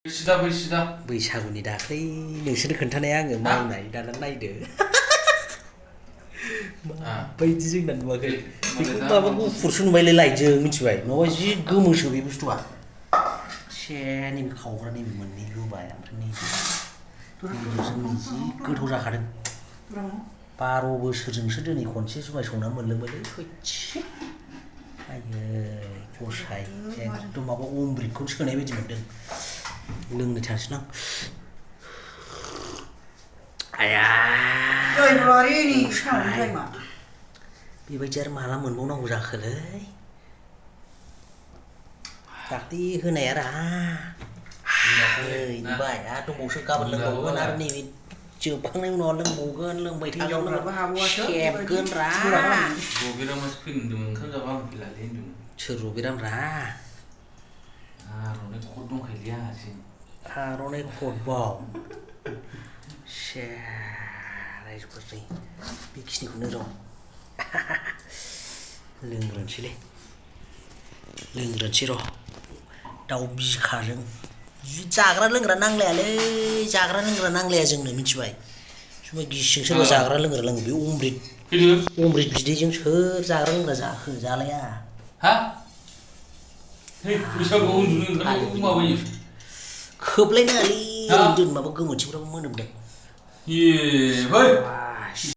बैसागुनि दाख्लै नोंसोर खोन्थानाया आङो मावनाय दाना नायदो माबायदि जोंना नुवाखै बेखौ माबा गुफुरसो नुबायलाय लाइटजों मिथिबाय नङाबा जि गोमोसो बे बुस्थुआ नैबे खावग्रा नैबे मोननै होबाय ओमफ्राय नैबेजों जि गोथाव जाखादों 12 बोसोरजोंसो दिनै खनसे जुमाय संना मोनलोंबायलै थोइस आयै गसाय एकदम माबा अमृतखौनो सोनाय बायदि मोनदों लोंनो थांसै आं आया बेबायदि आरो माला मोनबावनांगौ जाखोलै दाख्लै होनाया नुबाय आरो दंबावोसो गाबोन लोंबावगोन आरो नैबे जोबखांनायनि उनाव लोंबावगोन लोंबाय थायोब्ला सेबगोन रा रबिरामासो फैनो होनदोंमोन ओंखाम जाबा आं फैलालै होनदोंमोन सोर रबिराम रा आर'नाइ कट दंखायोलै आंहासो आर'नाइ कटबाव रायजोफोरनि बेखिनिखौनो र' लोंग्रोनोसै र' दाउ बिखाजों जाग्रा लोंग्रा नांलायालै जाग्रा लोंग्रा नांलाया जोंनो मिथिबाय जुमाय गिसिजों सोरबा जाग्रा लोंग्रा लोङो बे अमृत बिदैजों सोर जाग्रा लोंग्रा जाखो जालाया बैसागुआव उन्दुनो ओंखारनायखौ माबायो खोबलायनाङालै ओरैनो दोन माबा गोमोथिफ्राबो मोदोमदों फै